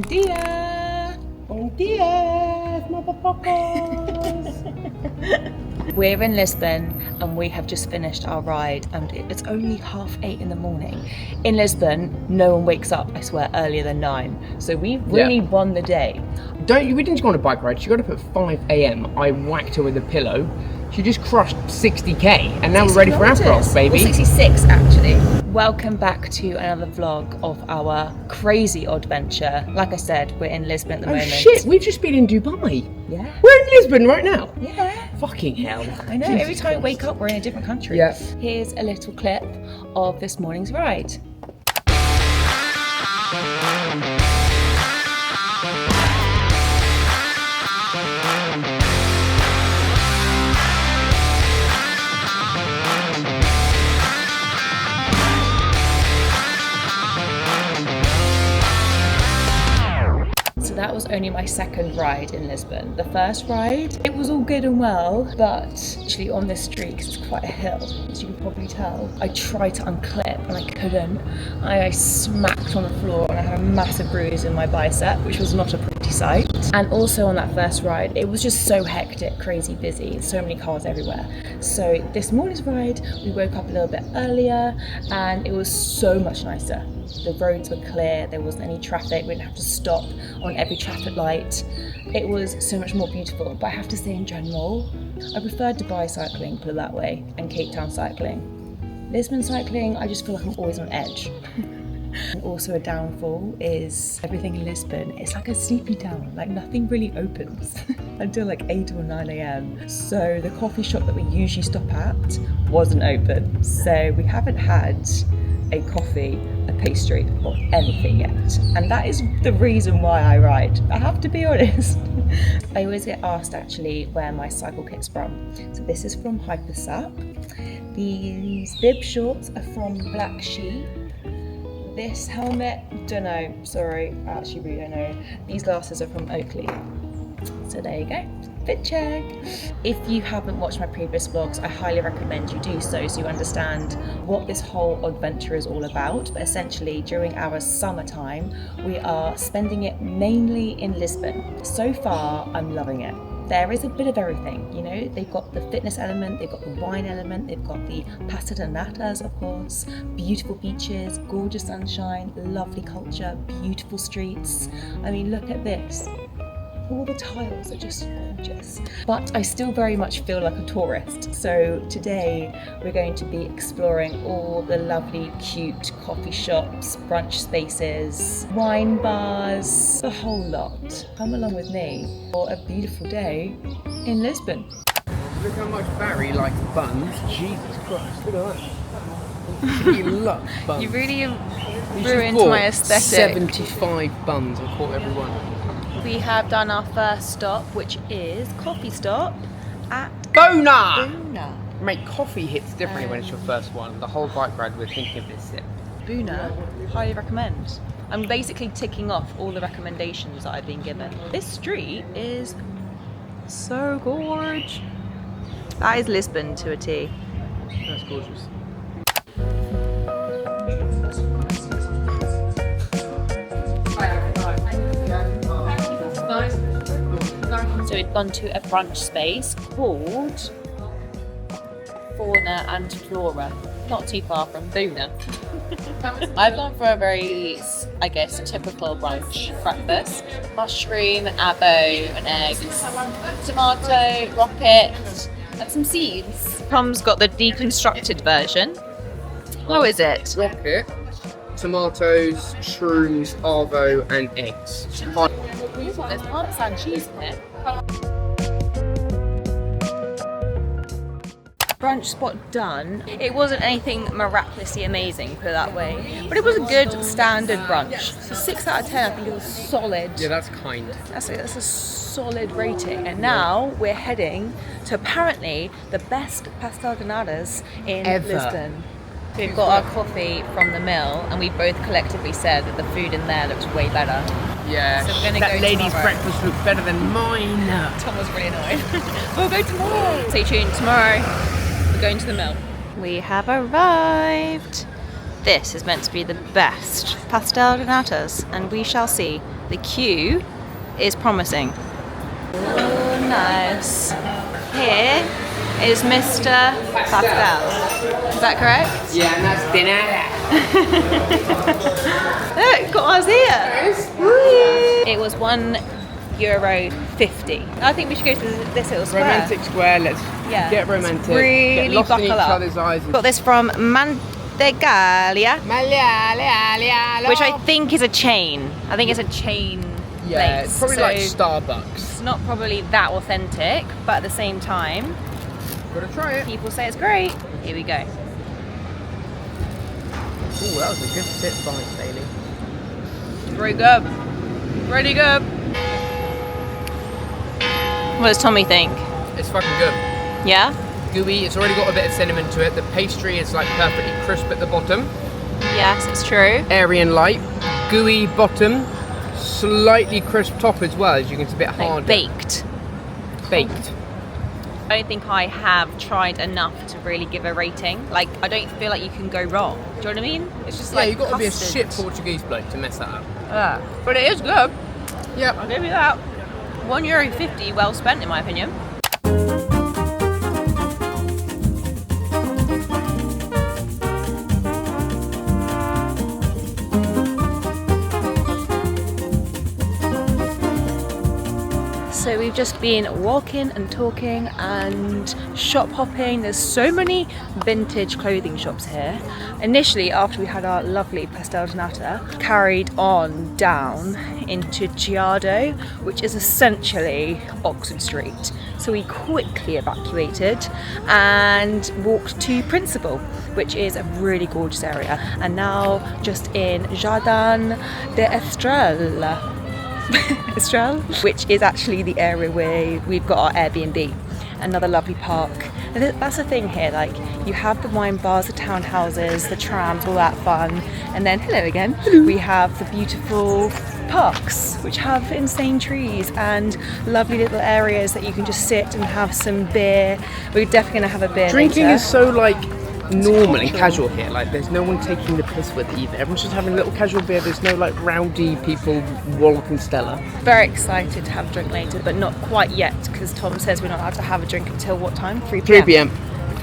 dia! Bom dia, motherfuckers! We're in Lisbon and we have just finished our ride and it's only 8:30 in the morning. In Lisbon, no one wakes up, I swear, earlier than 9. So we really won the day. We didn't go on a bike ride, she got up at 5 a.m. I whacked her with a pillow. She just crushed 60k and now we're ready for Aperol, baby. Well, 66 actually. Welcome back to another vlog of our crazy adventure. Like I said, we're in Lisbon at the moment. Oh shit, we've just been in Dubai. Yeah. We're in Lisbon right now. Yeah. Fucking hell. I know, Jesus every time we Christ. wake up we're in a different country. Yeah. Here's a little clip of this morning's ride. That was only my second ride in Lisbon. The first ride, it was all good and well, but actually on this street, because it's quite a hill, as you can probably tell, I tried to unclip and I couldn't. I smacked on the floor and I had a massive bruise in my bicep, which was not a pretty sight. And also on that first ride, it was just so hectic, crazy busy, so many cars everywhere. So this morning's ride, we woke up a little bit earlier and it was so much nicer. The roads were clear, there wasn't any traffic, we didn't have to stop on every traffic light. It was so much more beautiful, but I have to say in general, I preferred Dubai cycling, put it that way, and Cape Town cycling. Lisbon cycling, I just feel like I'm always on edge. And also a downfall is everything in Lisbon, it's like a sleepy town, like nothing really opens until like 8 or 9 a.m. So the coffee shop that we usually stop at wasn't open. So we haven't had a coffee, a pastry or anything yet. And that is the reason why I ride. I have to be honest. I always get asked actually where my cycle kit's from. So this is from Hypersap. These bib shorts are from Black Sheep. This helmet, don't know, sorry, I actually really don't know. These glasses are from Oakley. So there you go, fit check. If you haven't watched my previous vlogs, I highly recommend you do so you understand what this whole adventure is all about. But essentially, during our summertime, we are spending it mainly in Lisbon. So far, I'm loving it. There is a bit of everything, you know, they've got the fitness element, they've got the wine element, they've got the pastel and natas, of course, beautiful beaches, gorgeous sunshine, lovely culture, beautiful streets. I mean, look at this. All the tiles are just gorgeous. But I still very much feel like a tourist. So today we're going to be exploring all the lovely, cute coffee shops, brunch spaces, wine bars, the whole lot. Come along with me for a beautiful day in Lisbon. Look how much Barry likes buns. Jesus Christ, look at that. He loves buns. You really ruined my aesthetic. 75 buns and caught every one. We have done our first stop, which is coffee stop at Bona! Buna. Mate, coffee hits differently when it's your first one. The whole bike ride we're thinking of this sip. Buna, highly recommend. I'm basically ticking off all the recommendations that I've been given. This street is so gorgeous. That is Lisbon to a T. That's gorgeous. So we've gone to a brunch space called Fauna and Flora, not too far from Buna. I've gone for a very, I guess, typical brunch breakfast. Mushroom, avo and eggs, tomato, rocket and some seeds. Tom's got the deconstructed version. What is it? Rocket, tomatoes, shrooms, arvo and eggs. There's Parmesan cheese in it. Brunch spot done. It wasn't anything miraculously amazing, put it that way, but it was a good standard brunch. So 6 out of 10, I think it was solid. Yeah, that's kind. That's a solid rating. And now we're heading to apparently the best pastel de natas in Lisbon. We've got our coffee from the mill, and we both collectively said that the food in there looks way better. Yeah, So we're gonna that go lady's tomorrow. breakfast looks better than mine. Tom was really annoyed. We'll go tomorrow. Stay tuned. Tomorrow, we're going to the mill. We have arrived. this is meant to be the best pastel de natas, and we shall see. The queue is promising. Oh, nice. Here is Mr. Pastel. Is that correct? Yeah, and that's de nata. Look, got ours here. Whee! It was €1.50. I think we should go to this little square. Romantic square, let's get romantic. Really get lost in each buckle up. other's eyes. Got this from Mantegalia, which I think is a chain. I think it's a chain Yeah, place. it's probably So like Starbucks. it's not probably that authentic, but at the same time, Gotta try it. people say it's great. Here we go. Oh, that was a good fit bite, Bailey. Very good. Really good. What does Tommy think? It's fucking good. Yeah? Gooey, it's already got a bit of cinnamon to it. The pastry is like perfectly crisp at the bottom. Yes, it's true. Airy and light. Gooey bottom. Slightly crisp top as well, as you can see, a bit harder. Like baked. Baked. I don't think I have tried enough to really give a rating. Like, I don't feel like you can go wrong. Do you know what I mean? It's just Yeah, like you've got to be a custard. shit Portuguese bloke to mess that up. But it is good. Yep. I'll give you that. €1.50, well spent in my opinion. So we've just been walking and talking and shop hopping. There's so many vintage clothing shops here. Initially, after we had our lovely pastel de nata, carried on down into Giardo, which is essentially Oxford Street. So we quickly evacuated and walked to Principal, which is a really gorgeous area. And now just in Jardin d'Estrelles. Estrelles, which is actually the area where we've got our Airbnb. Another lovely park. And that's the thing here, like you have the wine bars, the townhouses, the trams, all that fun, and then hello again, we have the beautiful parks which have insane trees and lovely little areas that you can just sit and have some beer. We're definitely going to have a beer Drinking later. is so like normal and casual here. Like there's no one taking the piss with it either. Everyone's just having a little casual beer. There's no like rowdy people walloping Stella. Very excited to have a drink later, but not quite yet because Tom says we're not allowed to have a drink until what time? 3 p.m. 3 p.m.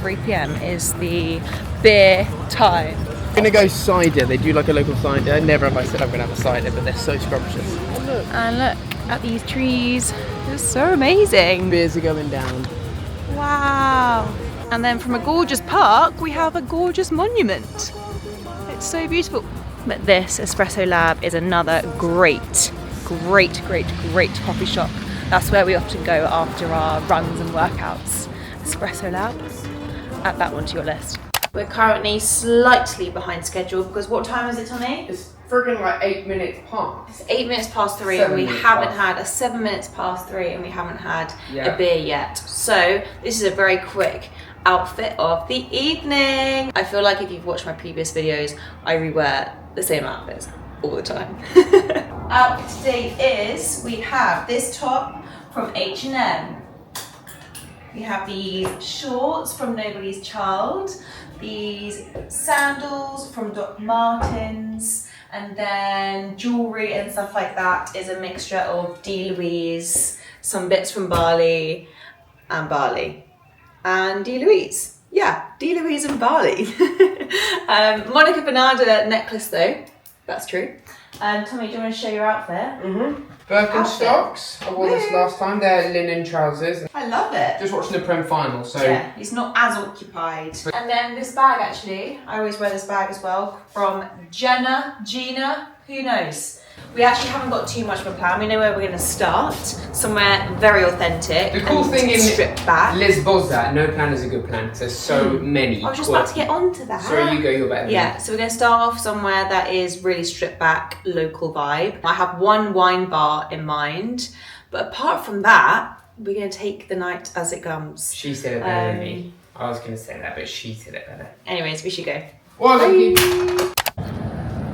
3 p.m. is the beer time. I'm gonna go cider. They do like a local cider. Never have I said I'm gonna have a cider, but they're so scrumptious. And look at these trees. They're so amazing. Beers are going down. Wow. And then from a gorgeous park, we have a gorgeous monument. It's so beautiful. But this Espresso Lab is another great coffee shop. That's where we often go after our runs and workouts. Espresso Lab. Add that one to your list. We're currently slightly behind schedule because what time is it, Tommy? It's friggin' like 8 minutes past. It's 8 minutes past 3 7 and we minutes haven't past. had a 7 minutes past 3 and we haven't had Yeah. a beer yet. So this is a very quick outfit of the evening. I feel like if you've watched my previous videos, I rewear the same outfits all the time. Outfit today is, we have this top from H&M. We have these shorts from Nobody's Child, these sandals from Doc Martens, and then jewellery and stuff like that is a mixture of D. Louise, some bits from Bali, and Bali. And D. Louise. Yeah, D. Louise and Bali. Monica Bernarda necklace though, that's true. Tommy, do you want to show your outfit? Birkenstocks. I wore this last time. They're linen trousers. I love it. Just watching the Prem final, so Yeah, he's not as occupied. And then this bag actually, I always wear this bag as well, from Gina, who knows? We actually haven't got too much of a plan. We know where we're going to start, somewhere very authentic. the cool and thing in stripped back. Lisbon's that no plan is a good plan. 'Cause there's so many. I was just about to get onto that. Sorry, you go. You're better. Yeah, so we're going to start off somewhere that is really stripped back, local vibe. I have one wine bar in mind, but apart from that, we're going to take the night as it comes. She said it better than me. I was going to say that, but she said it better. Anyways, we should go. Well,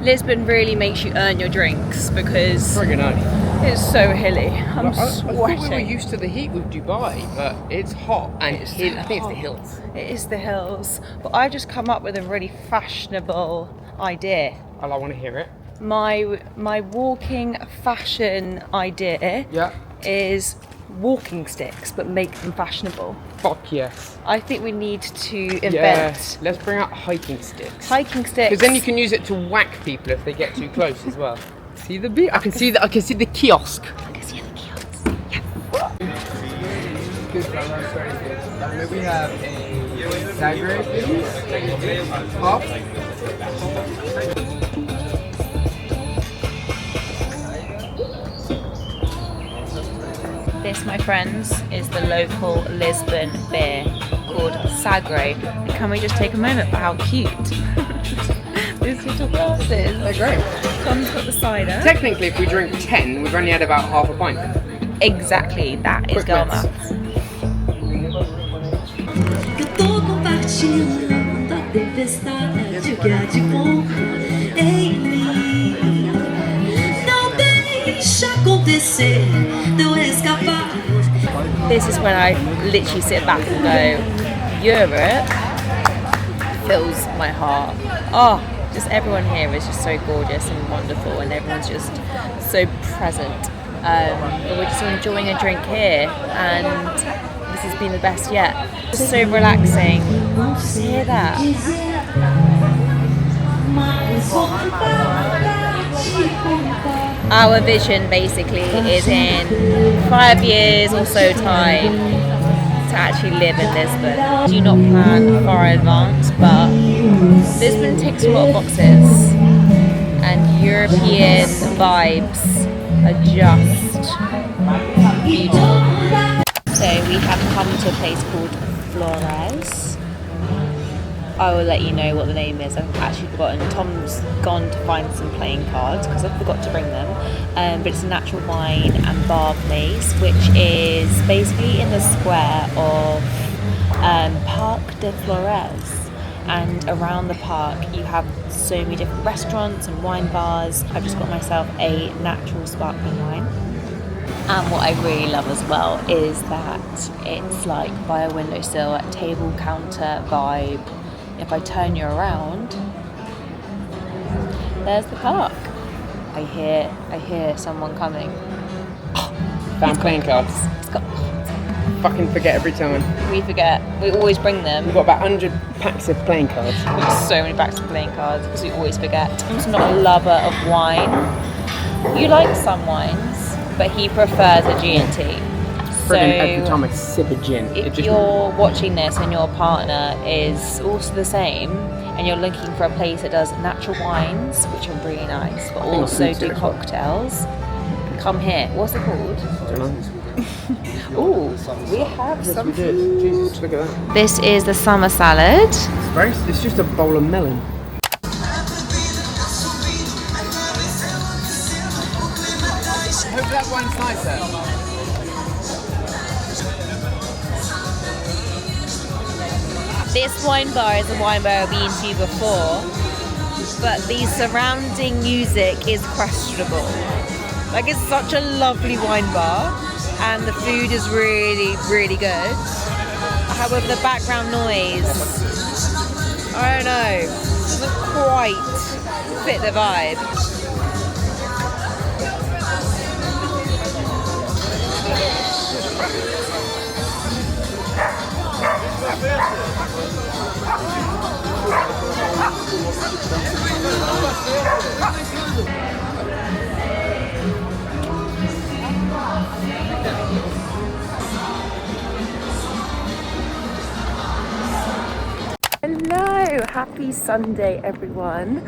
Lisbon really makes you earn your drinks because friggin' early. it's so hilly. I'm I thought we were sweating. used to the heat with Dubai, but it's hot and It's I think it's the hot. hills. It is the hills, but I've just come up with a really fashionable idea. I want to hear it. My walking fashion idea is walking sticks, but make them fashionable. Fuck yes. I think we need to invent. Yeah, let's bring out hiking sticks. Hiking sticks. Because then you can use it to whack people if they get too close as well. See the bee? I can see the kiosk. I can see the kiosk. Yeah. Good, very good. We have a sagre, half. This, my friends, is the local Lisbon beer called Sagre. And can we just take a moment for how cute these little glasses? They're great. Tom's got the cider. Technically, if we drink 10, we've only had about half a pint. Exactly, that is girl maths. This is when I literally sit back and go, Europe fills my heart. Oh, just everyone here is just so gorgeous and wonderful, and everyone's just so present. But we're just enjoying a drink here, and this has been the best yet. Just so relaxing. Just hear that. Our vision basically is in 5 years or so time to actually live in Lisbon. Do not plan far in advance, but Lisbon ticks a lot of boxes, and European vibes are just beautiful. So we have come to a place called Flores. I will let you know what the name is. I've actually forgotten. Tom's gone to find some playing cards because I forgot to bring them. But it's a natural wine and bar place, which is basically in the square of Park de Flores. And around the park you have so many different restaurants and wine bars. I've just got myself a natural sparkling wine. And what I really love as well is that it's like by a windowsill, a table counter vibe. If I turn you around, there's the park. I hear someone coming. Found playing cards. It's got Fucking forget every time. We forget. We always bring them. We've got about 100 packs of playing cards. We've got so many packs of playing cards because we always forget. Tom's not a lover of wine. You like some wines, but he prefers a G&T. So Every time I sip a gin, if you're watching this and your partner is also the same, and you're looking for a place that does natural wines, which are really nice, but also do cocktails, come here. What's it called? I don't know. Oh, we have some food. Jesus, look at that. This is the summer salad. It's just a bowl of melon. I hope that wine's nicer. This wine bar is a wine bar I've been to before, but the surrounding music is questionable. Like, it's such a lovely wine bar, and the food is really, really good. However, the background noise, I don't know, doesn't quite fit the vibe. Hello, happy Sunday everyone.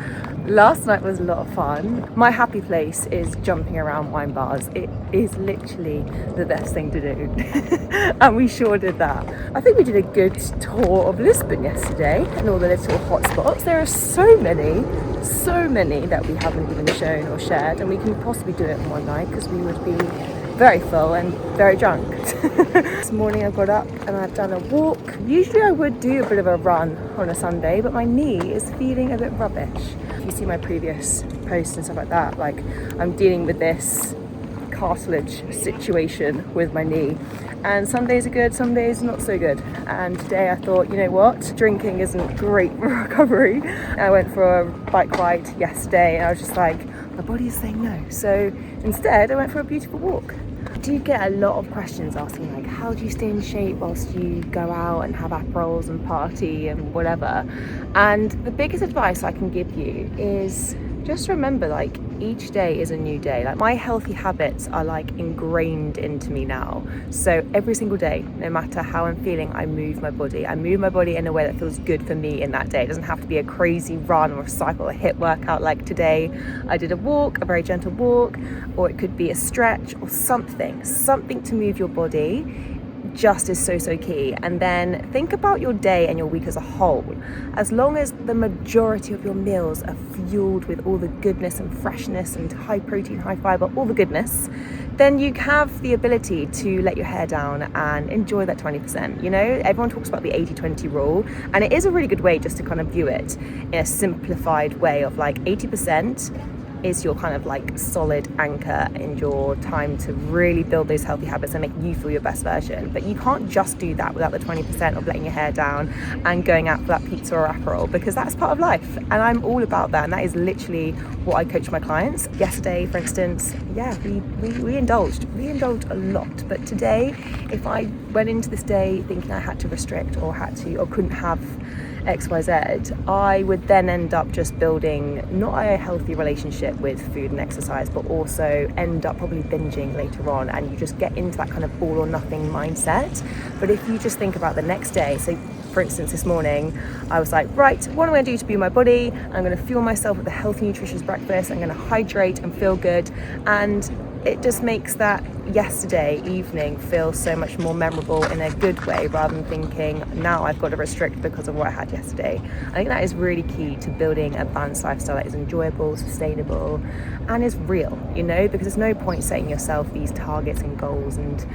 Last night was a lot of fun. My happy place is jumping around wine bars. It is literally the best thing to do. And we sure did that. I think we did a good tour of Lisbon yesterday and all the little hotspots. There are so many that we haven't even shown or shared, and we can possibly do it in one night because we would be very full and very drunk. This morning I got up and I've done a walk. Usually I would do a bit of a run on a Sunday, but my knee is feeling a bit rubbish. If you see my previous posts and stuff like that, like, I'm dealing with this cartilage situation with my knee, and some days are good, some days not so good. And today I thought, you know what, drinking isn't great for recovery. I went for a bike ride yesterday and I was just like, my body is saying no. So instead I went for a beautiful walk. I do get a lot of questions asking like, how do you stay in shape whilst you go out and have aperols and party and whatever? And the biggest advice I can give you is just remember, like, each day is a new day. Like, my healthy habits are like ingrained into me now. So every single day, no matter how I'm feeling, I move my body. I move my body in a way that feels good for me in that day. It doesn't have to be a crazy run or a cycle, a HIIT workout. Like today, I did a walk, a very gentle walk, or it could be a stretch or something to move your body. Just is so key. And then think about your day and your week as a whole. As long as the majority of your meals are fueled with all the goodness and freshness and high protein, high fiber, all the goodness, then you have the ability to let your hair down and enjoy that 20%. You know, everyone talks about the 80-20 rule, and it is a really good way just to kind of view it in a simplified way of like 80% is your kind of like solid anchor in your time to really build those healthy habits and make you feel your best version. But you can't just do that without the 20% of letting your hair down and going out for that pizza or aperol, because that's part of life. And I'm all about that. And that is literally what I coach my clients. Yesterday, for instance, yeah, we indulged a lot. But today, if I went into this day thinking I had to restrict or couldn't have XYZ, I would then end up just building not a healthy relationship with food and exercise, but also end up probably binging later on, and you just get into that kind of all or nothing mindset. But if you just think about the next day, so for instance this morning I was like, right, what am I going to do to fuel my body? I'm going to fuel myself with a healthy nutritious breakfast, I'm going to hydrate and feel good, and it just makes that yesterday evening feel so much more memorable in a good way, rather than thinking now I've got to restrict because of what I had yesterday. I think that is really key to building a balanced lifestyle that is enjoyable, sustainable, and is real, you know, because there's no point setting yourself these targets and goals and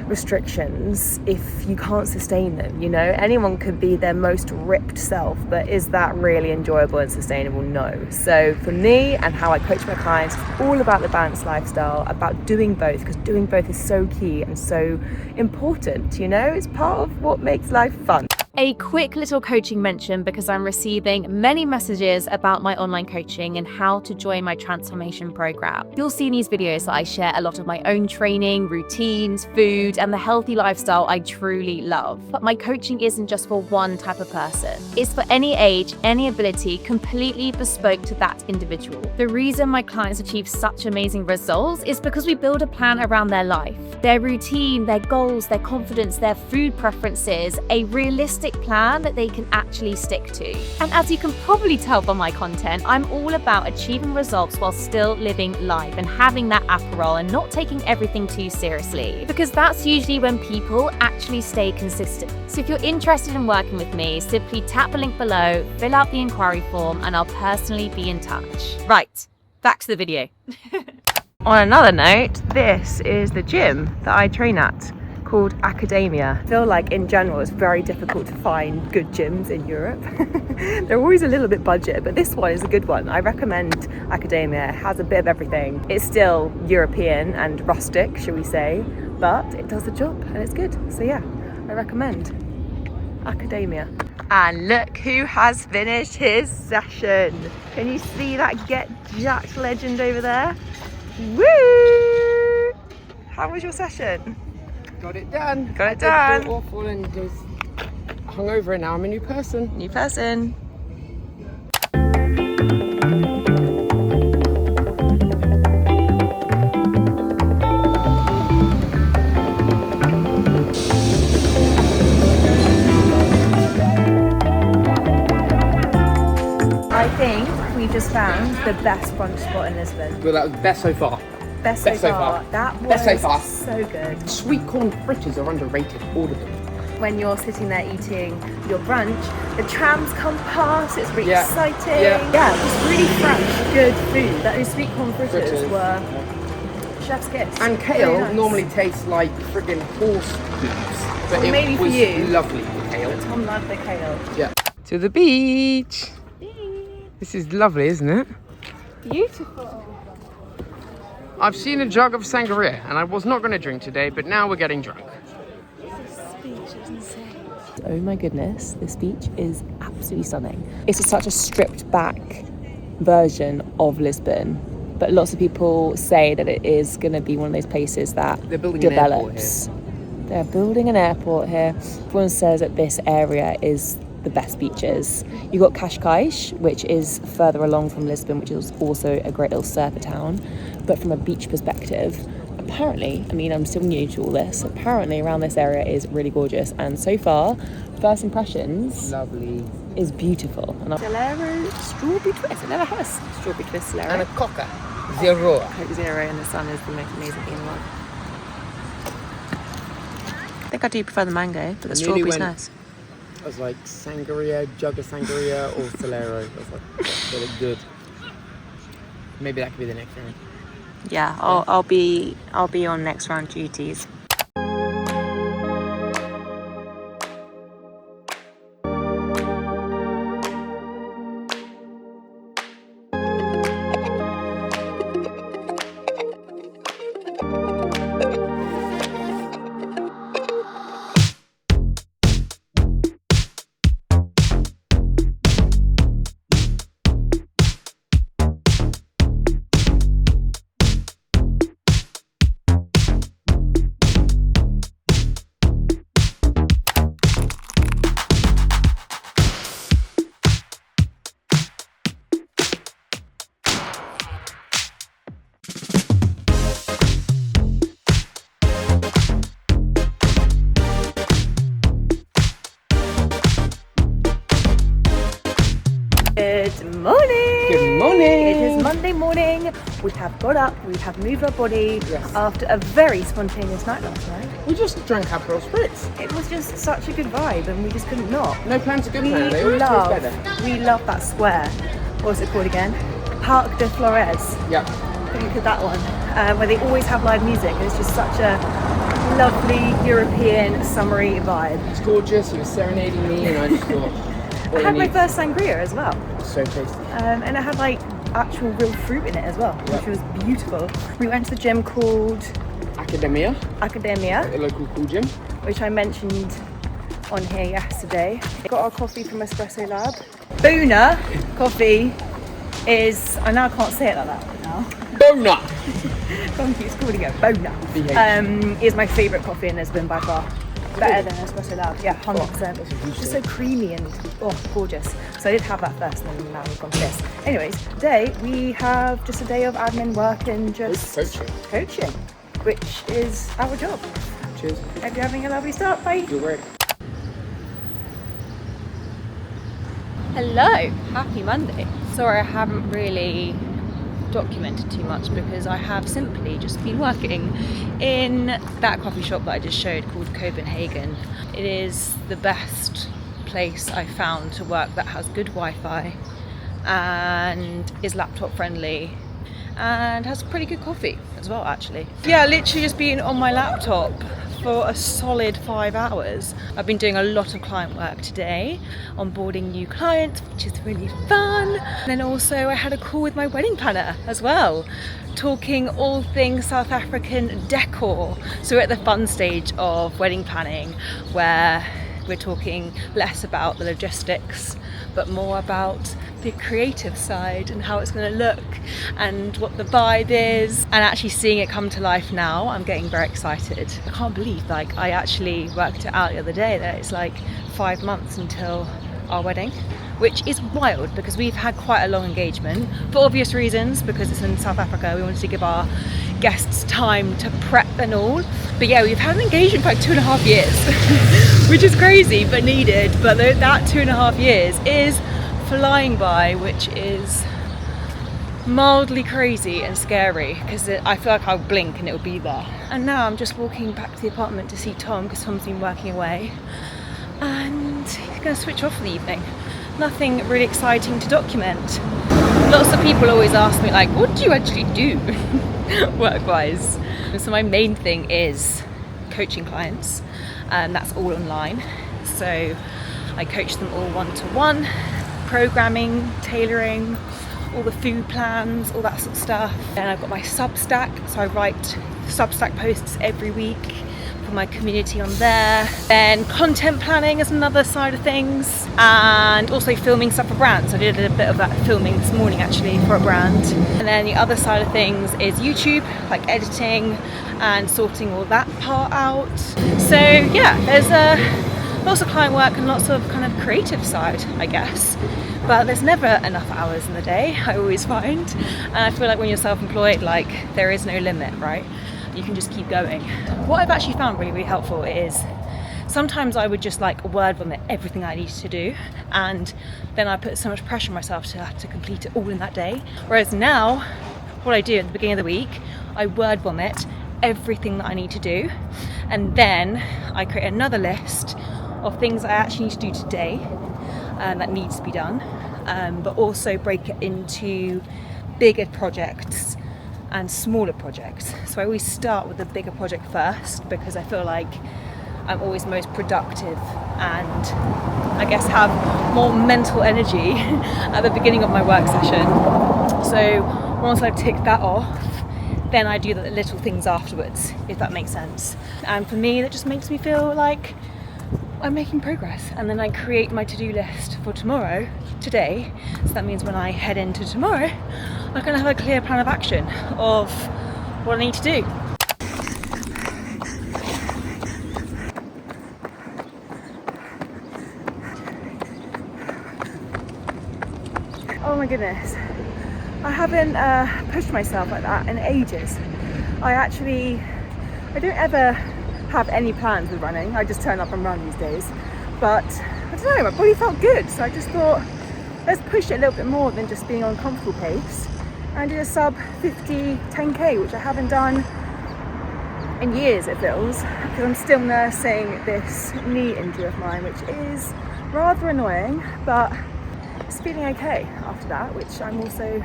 restrictions if you can't sustain them. You know, anyone could be their most ripped self, but is that really enjoyable and sustainable? No. So for me and how I coach my clients, it's all about the balanced lifestyle, about doing both, because doing both is so key and so important. You know, it's part of what makes life fun. A quick little coaching mention, because I'm receiving many messages about my online coaching and how to join my transformation program. You'll see in these videos that I share a lot of my own training, routines, food, and the healthy lifestyle I truly love. But my coaching isn't just for one type of person. It's for any age, any ability, completely bespoke to that individual. The reason my clients achieve such amazing results is because we build a plan around their life, their routine, their goals, their confidence, their food preferences, a realistic plan that they can actually stick to. And as you can probably tell from my content, I'm all about achieving results while still living life and having that aperol and not taking everything too seriously, because that's usually when people actually stay consistent. So if you're interested in working with me, simply tap the link below, fill out the inquiry form, and I'll personally be in touch. Right, back to the video. On another note, this is the gym that I train at, called Academia. I feel like in general it's very difficult to find good gyms in Europe. They're always a little bit budget, but this one is a good one. I recommend Academia. It has a bit of everything. It's still European and rustic, shall we say, but it does the job and it's good. So yeah, I recommend Academia. And look who has finished his session. Can you see that Get Jacked legend over there? Woo! How was your session? Got it done. Got it done. I feel awful and just hungover, and now I'm a new person. New person. I think we just found the best brunch spot in Lisbon. Well, that was best so far. Best so far. That was Best so far. so good. Sweet corn fritters are underrated, all of them. When you're sitting there eating your brunch, the trams come past, it's really Yeah. exciting. Yeah. It's really fresh, good food. Those sweet corn fritters were chef's kiss. And kale Very nice. normally tastes like friggin' horse hoops, but Well, maybe it for was you. lovely, the kale. Tom loved the kale. Yeah. To the beach. This is lovely, isn't it? Beautiful. I've seen a jug of sangria and I was not going to drink today, but now we're getting drunk. Oh my goodness, this beach is absolutely stunning. It's such a stripped back version of Lisbon, but lots of people say that it is going to be one of those places that They're building develops. an airport here. They're building an airport here. Everyone says that this area is the best beaches. You've got Cascais, which is further along from Lisbon, which is also a great little surfer town. But from a beach perspective, apparently, I mean, I'm still new to all this, apparently around this area is really gorgeous. And so far, first impressions, Lovely. is beautiful. And Solero strawberry twist. I never had a strawberry twist Solero. And a Coca Zero. Coke Zero in the sun is the most amazing thing in the world. I think I do prefer the mango, but the strawberry's nice. I was like, sangria, jug of sangria, or Solero. I was like, they look good. Maybe that could be the next round. Yeah, I'll be on next round duties. Good morning! Good morning! It is Monday morning. We have got up, we have moved our body after a very spontaneous night last night. We just drank Aperol Spritz. It was just such a good vibe and we just couldn't not. No plan's a good plan. They always taste better. We love that square. What's it called again? Parc de Flores. Yeah. Think of that one. Where they always have live music. It's just such a lovely European summery vibe. It's gorgeous. He was serenading me and I just thought... I had my first sangria as well. So tasty. And it had like actual real fruit in it as well, which was beautiful. We went to the gym called Academia, a local cool gym. which I mentioned on here yesterday. Got our coffee from Espresso Lab. Bona coffee is, I now can't say it like that now. Bona! Confused, calling it Bona. Is my favourite coffee in Lisbon by far. Better than Espresso Lab, yeah, 100%. It's just so creamy and gorgeous. So I did have that first, and then now we've gone to this. Anyways, today we have just a day of admin work and just coaching, which is our job. Cheers. Hope you're having a lovely start. Bye. You're right. Hello, happy Monday. Sorry I haven't really documented too much because I have simply just been working in that coffee shop that I just showed called Copenhagen. It is the best place I found to work that has good Wi-Fi and is laptop friendly and has pretty good coffee as well actually. Yeah, literally just been on my laptop for a solid 5 hours. I've been doing a lot of client work today, onboarding new clients, which is really fun. And then also I had a call with my wedding planner as well, talking all things South African decor. So we're at the fun stage of wedding planning where we're talking less about the logistics, but more about the creative side and how it's going to look and what the vibe is, and actually seeing it come to life now. I'm getting very excited. I can't believe I actually worked it out the other day that it's like 5 months until our wedding, which is wild because we've had quite a long engagement for obvious reasons, because it's in South Africa. We wanted to give our guests time to prep and all, but yeah, we've had an engagement for like 2.5 years which is crazy but needed. But that 2.5 years is flying by, which is mildly crazy and scary because I feel like I'll blink and it'll be there. And now I'm just walking back to the apartment to see Tom because Tom's been working away and he's going to switch off for the evening. Nothing really exciting to document. Lots of people always ask me like, what do you actually do work-wise? So my main thing is coaching clients, and that's all online. So I coach them all one-to-one, programming, tailoring, all the food plans, all that sort of stuff. And I've got my Substack, so I write Substack posts every week for my community on there. Then content planning is another side of things, and also filming stuff for brands. I did a bit of that filming this morning actually for a brand. And then the other side of things is YouTube, like editing and sorting all that part out. So yeah, there's lots of client work and lots of kind of creative side, I guess. But there's never enough hours in the day, I always find. And I feel like when you're self-employed, like there is no limit, right? You can just keep going. What I've actually found really, really helpful is sometimes I would just like word vomit everything I needed to do, and then I put so much pressure on myself to have to complete it all in that day. Whereas now, what I do at the beginning of the week, I word vomit everything that I need to do, and then I create another list of things I actually need to do today that needs to be done, but also break it into bigger projects and smaller projects. So I always start with the bigger project first, because I feel like I'm always most productive and I guess have more mental energy at the beginning of my work session. So once I've ticked that off, then I do the little things afterwards, if that makes sense. And for me, that just makes me feel like I'm making progress. And then I create my to-do list for today. So that means when I head into tomorrow, I'm gonna have a clear plan of action of what I need to do. Oh my goodness, I haven't pushed myself like that in ages. I don't ever have any plans with running. I just turn up and run these days. But I don't know, my body felt good, so I just thought, let's push it a little bit more than just being on a comfortable pace. And I did a sub 50 10k, which I haven't done in years, it feels, because I'm still nursing this knee injury of mine, which is rather annoying, but it's feeling okay after that, which I'm also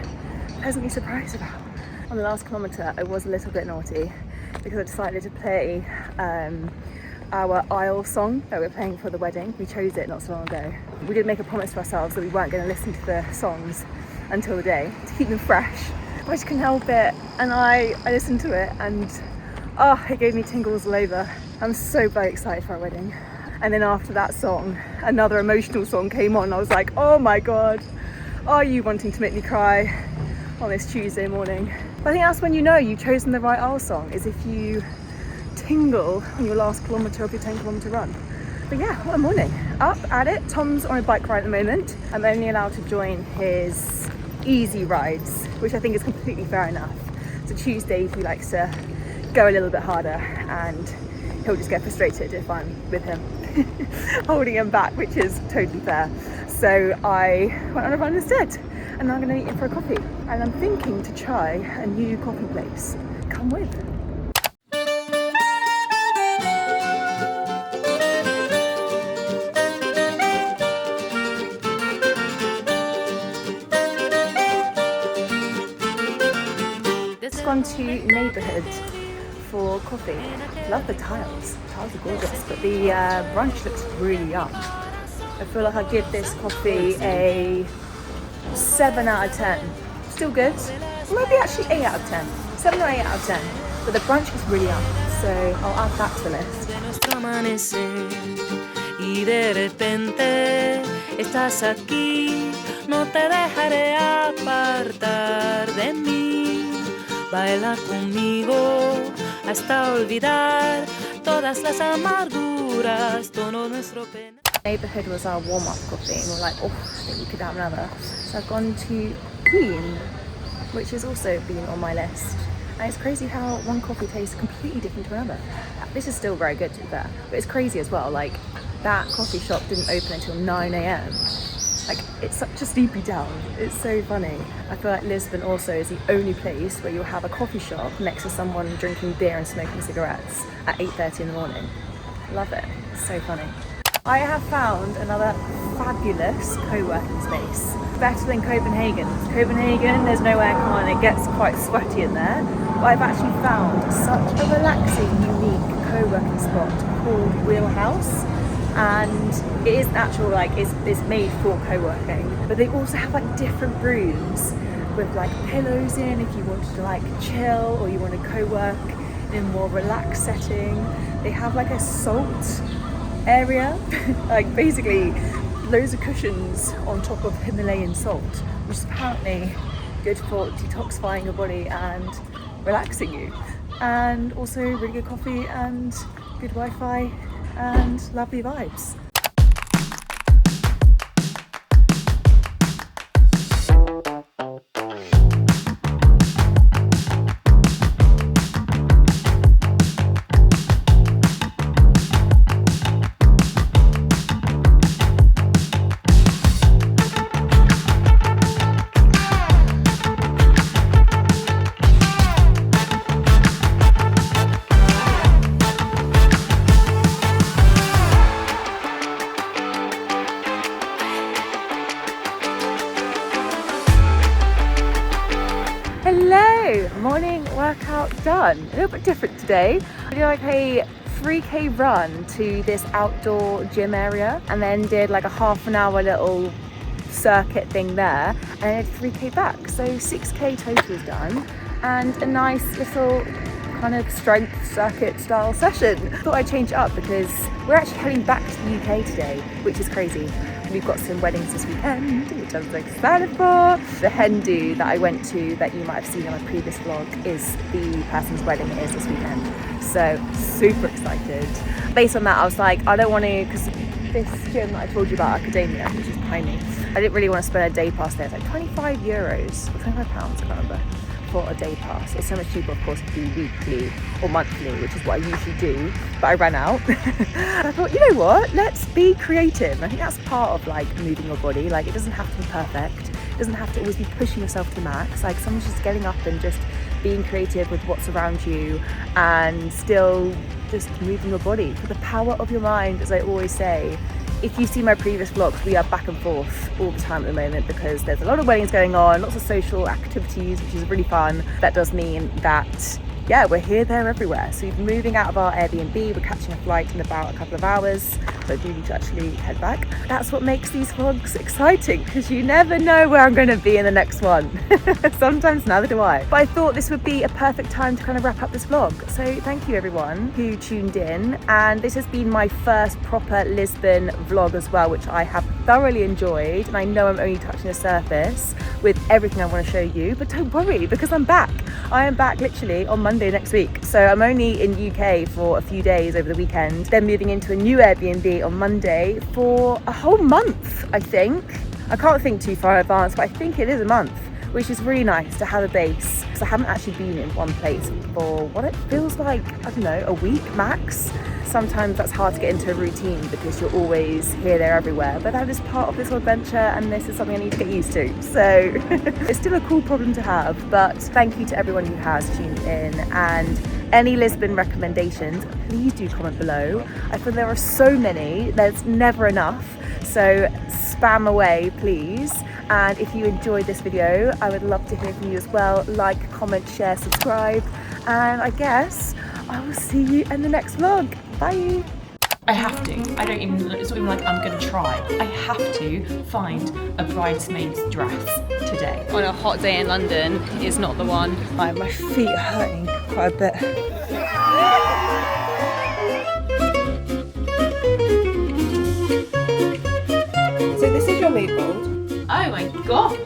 pleasantly surprised about. On the last kilometre, I was a little bit naughty because I decided to play our Isle song that we're playing for the wedding. We chose it not so long ago. We did make a promise to ourselves that we weren't going to listen to the songs until the day to keep them fresh. But I just couldn't help it, and I listened to it, and it gave me tingles all over. I'm so very excited for our wedding. And then after that song, another emotional song came on. I was like, oh my God, are you wanting to make me cry on this Tuesday morning? I think that's when you know you've chosen the right Isle song, is if you tingle on your last kilometre of your 10-kilometre run. But yeah, what a morning. Up at it. Tom's on a bike ride at the moment. I'm only allowed to join his easy rides, which I think is completely fair enough. So Tuesday he likes to go a little bit harder, and he'll just get frustrated if I'm with him holding him back, which is totally fair. So I went on a run instead, and now I'm going to meet him for a coffee. And I'm thinking to try a new coffee place. Come with. Just gone to Neighbourhood for coffee. Love the tiles. The tiles are gorgeous, but the brunch looks really yum. I feel like I'd give this coffee a 7 out of 10. Still good. Maybe actually 8 out of 10. 7 or 8 out of 10. But the brunch was really yum, so I'll add that to the list. Y de repente estás aquí, no te dejaré apartar de mí. Baila conmigo hasta olvidar todas las amarguras, todo nuestro pena. Neighbourhood was our warm-up coffee, and we're like, I think we could have another. So I've gone to Queen, which has also been on my list. And it's crazy how one coffee tastes completely different to another. This is still very good, to be fair, but it's crazy as well. Like, that coffee shop didn't open until 9 a.m. Like, it's such a sleepy town. It's so funny. I feel like Lisbon also is the only place where you'll have a coffee shop next to someone drinking beer and smoking cigarettes at 8:30 in the morning. Love it. It's so funny. I have found another fabulous co-working space. Better than Copenhagen. Copenhagen, there's no aircon and it gets quite sweaty in there. But I've actually found such a relaxing, unique co-working spot called Wheelhouse. And it is actual, like, it's made for co-working. But they also have like different rooms with like pillows in if you wanted to like chill or you want to co-work in a more relaxed setting. They have like a salt area, like basically loads of cushions on top of Himalayan salt, which is apparently good for detoxifying your body and relaxing you. And also really good coffee and good Wi-Fi and lovely vibes. Hello, morning workout done. A little bit different today. I did like a 3k run to this outdoor gym area and then did like a half an hour little circuit thing there and I did 3k back. So 6k total is done and a nice little kind of strength circuit style session. Thought I'd change it up because we're actually heading back to the UK today, which is crazy. We've got some weddings this weekend, which I'm so excited for. The hen do that I went to that you might have seen on my previous vlog is the person's wedding it is this weekend. So super excited. Based on that, I was like, I don't want to, because this gym that I told you about, Academia, which is behind me, I didn't really want to spend a day pass there. It's like 25 euros, or 25 pounds, I can't remember, for a day pass. It's so much cheaper, of course, to do weekly or monthly, which is what I usually do, but I ran out. I thought, you know what, let's be creative. I think that's part of like moving your body. Like, it doesn't have to be perfect. It doesn't have to always be pushing yourself to max. Like, someone's just getting up and just being creative with what's around you and still just moving your body. For the power of your mind, as I always say. If you see my previous vlogs, we are back and forth all the time at the moment because there's a lot of weddings going on, lots of social activities, which is really fun. That does mean that, yeah, we're here, there, everywhere. So we're moving out of our Airbnb, we're catching a flight in about a couple of hours, so I do need to actually head back. That's what makes these vlogs exciting, because you never know where I'm going to be in the next one. Sometimes neither do I. But I thought this would be a perfect time to kind of wrap up this vlog. So thank you everyone who tuned in. And this has been my first proper Lisbon vlog as well, which I have thoroughly enjoyed. And I know I'm only touching the surface with everything I want to show you, but don't worry, because I'm back. I am back literally on Monday next week. So I'm only in UK for a few days over the weekend, then moving into a new Airbnb on Monday for a whole month, I think. I can't think too far in advance, but I think it is a month, which is really nice to have a base, because I haven't actually been in one place for what it feels like, I don't know, a week max. Sometimes that's hard to get into a routine because you're always here, there, everywhere, but that is part of this whole adventure and this is something I need to get used to. So it's still a cool problem to have, but thank you to everyone who has tuned in, and any Lisbon recommendations, please do comment below. I feel there are so many, there's never enough, so spam away please. And if you enjoyed this video, I would love to hear from you as well. Like, comment, share, subscribe, and I guess I will see you in the next vlog. Bye. I have to. I don't even, it's not even like I'm gonna try. I have to find a bridesmaid's dress today. On a hot day in London is not the one. Like, my feet are hurting quite a bit. So this is your mood board. Oh my god.